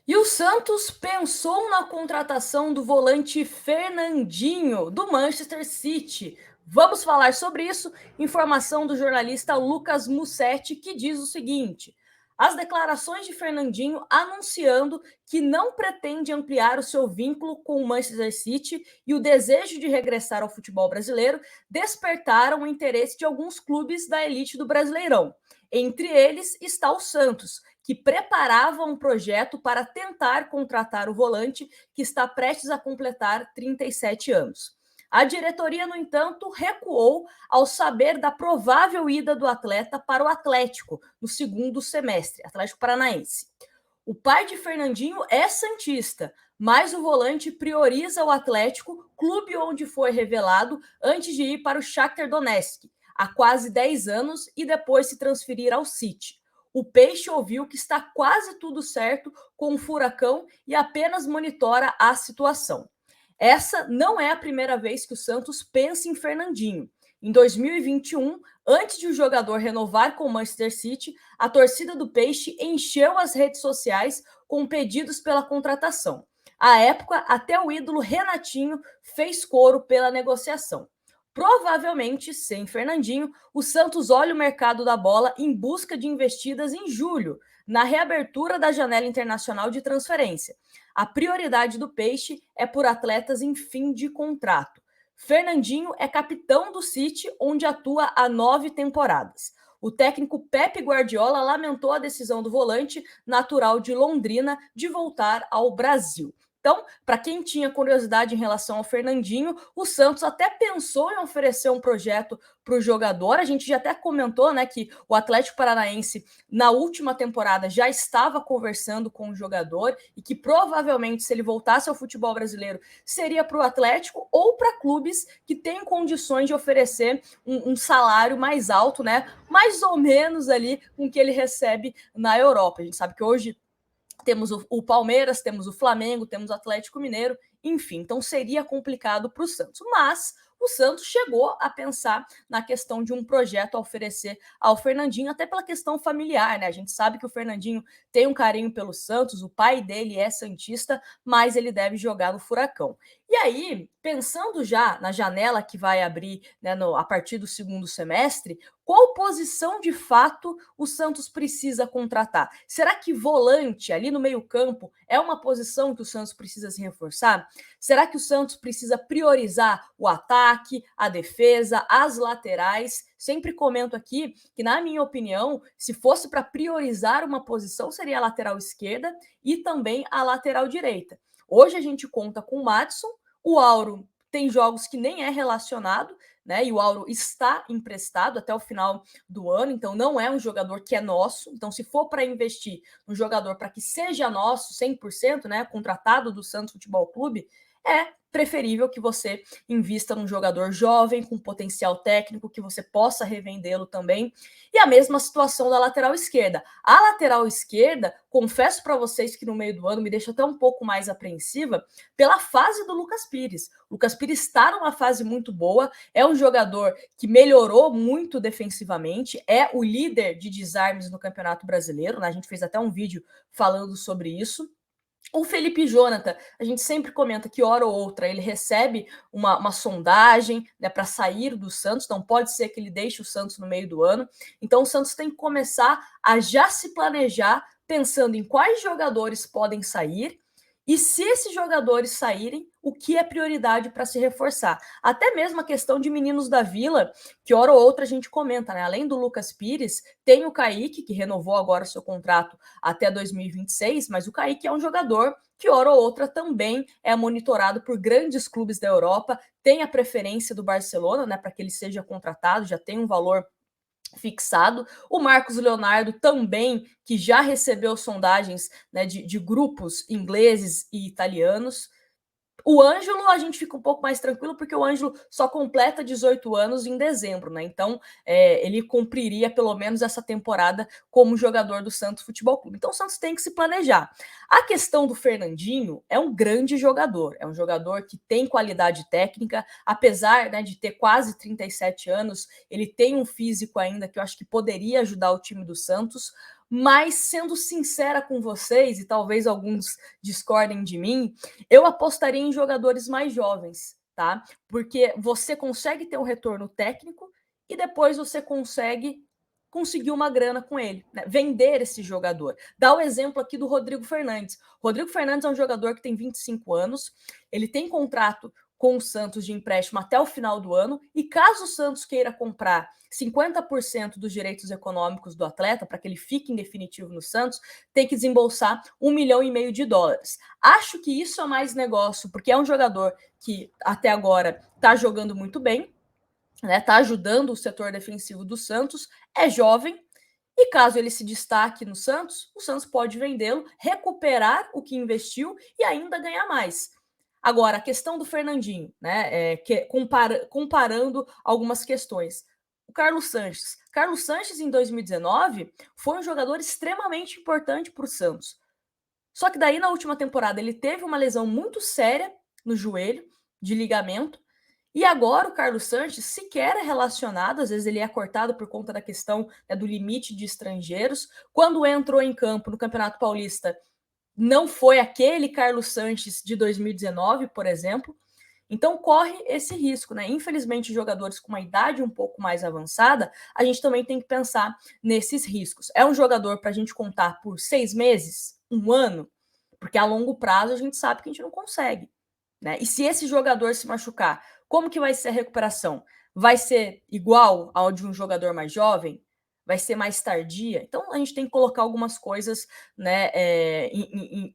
E o Santos pensou na contratação do volante Fernandinho, do Manchester City. Vamos falar sobre isso. Informação do jornalista Lucas Mussetti, que diz o seguinte: as declarações de Fernandinho anunciando que não pretende ampliar o seu vínculo com o Manchester City e o desejo de regressar ao futebol brasileiro despertaram o interesse de alguns clubes da elite do Brasileirão. Entre eles está o Santos, que preparava um projeto para tentar contratar o volante, que está prestes a completar 37 anos. A diretoria, no entanto, recuou ao saber da provável ida do atleta para o Atlético no segundo semestre, Atlético Paranaense. O pai de Fernandinho é santista, mas o volante prioriza o Atlético, clube onde foi revelado antes de ir para o Shakhtar Donetsk há quase 10 anos e depois se transferir ao City. O Peixe ouviu que está quase tudo certo com o Furacão e apenas monitora a situação. Essa não é a primeira vez que o Santos pensa em Fernandinho. Em 2021, antes de o jogador renovar com o Manchester City, a torcida do Peixe encheu as redes sociais com pedidos pela contratação. À época, até o ídolo Renatinho fez coro pela negociação. Provavelmente, sem Fernandinho, o Santos olha o mercado da bola em busca de investidas em julho, na reabertura da janela internacional de transferência. A prioridade do Peixe é por atletas em fim de contrato. Fernandinho é capitão do City, onde atua há 9 temporadas. O técnico Pepe Guardiola lamentou a decisão do volante, natural de Londrina, de voltar ao Brasil. Então, para quem tinha curiosidade em relação ao Fernandinho, o Santos até pensou em oferecer um projeto para o jogador. A gente já até comentou, né, que o Atlético Paranaense, na última temporada, já estava conversando com o jogador e que provavelmente, se ele voltasse ao futebol brasileiro, seria para o Atlético ou para clubes que têm condições de oferecer um salário mais alto, né, mais ou menos ali com o que ele recebe na Europa. A gente sabe que hoje temos o Palmeiras, temos o Flamengo, temos o Atlético Mineiro, enfim, então seria complicado para o Santos. Mas o Santos chegou a pensar na questão de um projeto a oferecer ao Fernandinho, até pela questão familiar, né? A gente sabe que o Fernandinho tem um carinho pelo Santos, o pai dele é santista, mas ele deve jogar no Furacão. E aí, pensando já na janela que vai abrir, né, a partir do segundo semestre, qual posição de fato o Santos precisa contratar? Será que volante ali no meio-campo é uma posição que o Santos precisa se reforçar? Será que o Santos precisa priorizar o ataque, a defesa, as laterais? Sempre comento aqui que, na minha opinião, se fosse para priorizar uma posição, seria a lateral esquerda e também a lateral direita. Hoje a gente conta com o Maddison, o Auro tem jogos que nem é relacionado, né? E o Auro está emprestado até o final do ano, então não é um jogador que é nosso. Então, se for para investir no jogador para que seja nosso 100%, né, contratado do Santos Futebol Clube, é preferível que você invista num jogador jovem, com potencial técnico, que você possa revendê-lo também. E a mesma situação da lateral esquerda. A lateral esquerda, confesso para vocês que no meio do ano me deixa até um pouco mais apreensiva pela fase do Lucas Pires. O Lucas Pires está numa fase muito boa, é um jogador que melhorou muito defensivamente, é o líder de desarmes no Campeonato Brasileiro, né? A gente fez até um vídeo falando sobre isso. O Felipe Jonathan, a gente sempre comenta que hora ou outra ele recebe uma sondagem, né, para sair do Santos, então pode ser que ele deixe o Santos no meio do ano. Então o Santos tem que começar a já se planejar pensando em quais jogadores podem sair e, se esses jogadores saírem, o que é prioridade para se reforçar. Até mesmo a questão de meninos da Vila, que hora ou outra a gente comenta, né? Além do Lucas Pires, tem o Kaique, que renovou agora o seu contrato até 2026, mas o Kaique é um jogador que hora ou outra também é monitorado por grandes clubes da Europa, tem a preferência do Barcelona, né, para que ele seja contratado, já tem um valor fixado. O Marcos Leonardo também, que já recebeu sondagens, né, de grupos ingleses e italianos. O Ângelo, a gente fica um pouco mais tranquilo, porque o Ângelo só completa 18 anos em dezembro, né? Então, ele cumpriria pelo menos essa temporada como jogador do Santos Futebol Clube. Então, o Santos tem que se planejar. A questão do Fernandinho é um grande jogador, é um jogador que tem qualidade técnica, apesar, né, de ter quase 37 anos, ele tem um físico ainda que eu acho que poderia ajudar o time do Santos, mas sendo sincera com vocês, e talvez alguns discordem de mim, eu apostaria em jogadores mais jovens, tá? Porque você consegue ter um retorno técnico e depois você conseguir uma grana com ele, né? Vender esse jogador. Dá o exemplo aqui do Rodrigo Fernandes. Rodrigo Fernandes é um jogador que tem 25 anos, ele tem contrato com o Santos de empréstimo até o final do ano, e caso o Santos queira comprar 50% dos direitos econômicos do atleta, para que ele fique em definitivo no Santos, tem que desembolsar $1,5 milhão. Acho que isso é mais negócio, porque é um jogador que até agora está jogando muito bem, né? Está ajudando o setor defensivo do Santos, é jovem, e caso ele se destaque no Santos, o Santos pode vendê-lo, recuperar o que investiu e ainda ganhar mais. Agora, a questão do Fernandinho, né? Comparando algumas questões. O Carlos Sanches. Carlos Sanches, em 2019, foi um jogador extremamente importante para o Santos. Só que daí, na última temporada, ele teve uma lesão muito séria no joelho, de ligamento, e agora o Carlos Sanches sequer é relacionado, às vezes ele é cortado por conta da questão, né, do limite de estrangeiros. Quando entrou em campo no Campeonato Paulista, não foi aquele Carlos Sanches de 2019, por exemplo. Então corre esse risco, né? Infelizmente, jogadores com uma idade um pouco mais avançada, a gente também tem que pensar nesses riscos. É um jogador para a gente contar por 6 meses, um ano, porque a longo prazo a gente sabe que a gente não consegue, né? E se esse jogador se machucar, como que vai ser a recuperação? Vai ser igual ao de um jogador mais jovem? Vai ser mais tardia? Então a gente tem que colocar algumas coisas, né,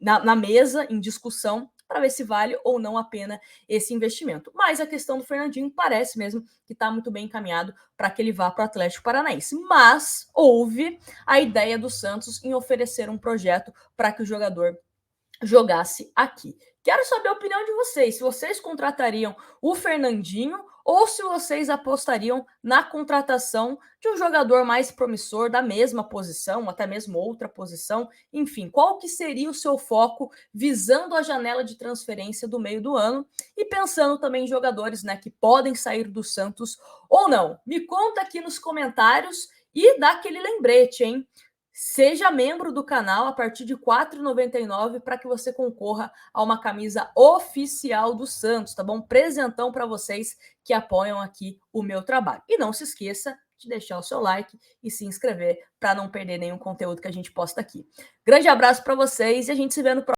na mesa, em discussão, para ver se vale ou não a pena esse investimento. Mas a questão do Fernandinho parece mesmo que está muito bem encaminhado para que ele vá para o Atlético Paranaense. Mas houve a ideia do Santos em oferecer um projeto para que o jogador jogasse aqui. Quero saber a opinião de vocês, se vocês contratariam o Fernandinho ou se vocês apostariam na contratação de um jogador mais promissor da mesma posição, até mesmo outra posição. Enfim, qual que seria o seu foco visando a janela de transferência do meio do ano e pensando também em jogadores, né, que podem sair do Santos ou não? Me conta aqui nos comentários e dá aquele lembrete, hein? Seja membro do canal a partir de R$ 4,99 para que você concorra a uma camisa oficial do Santos, tá bom? Presentão para vocês que apoiam aqui o meu trabalho. E não se esqueça de deixar o seu like e se inscrever para não perder nenhum conteúdo que a gente posta aqui. Grande abraço para vocês e a gente se vê no próximo.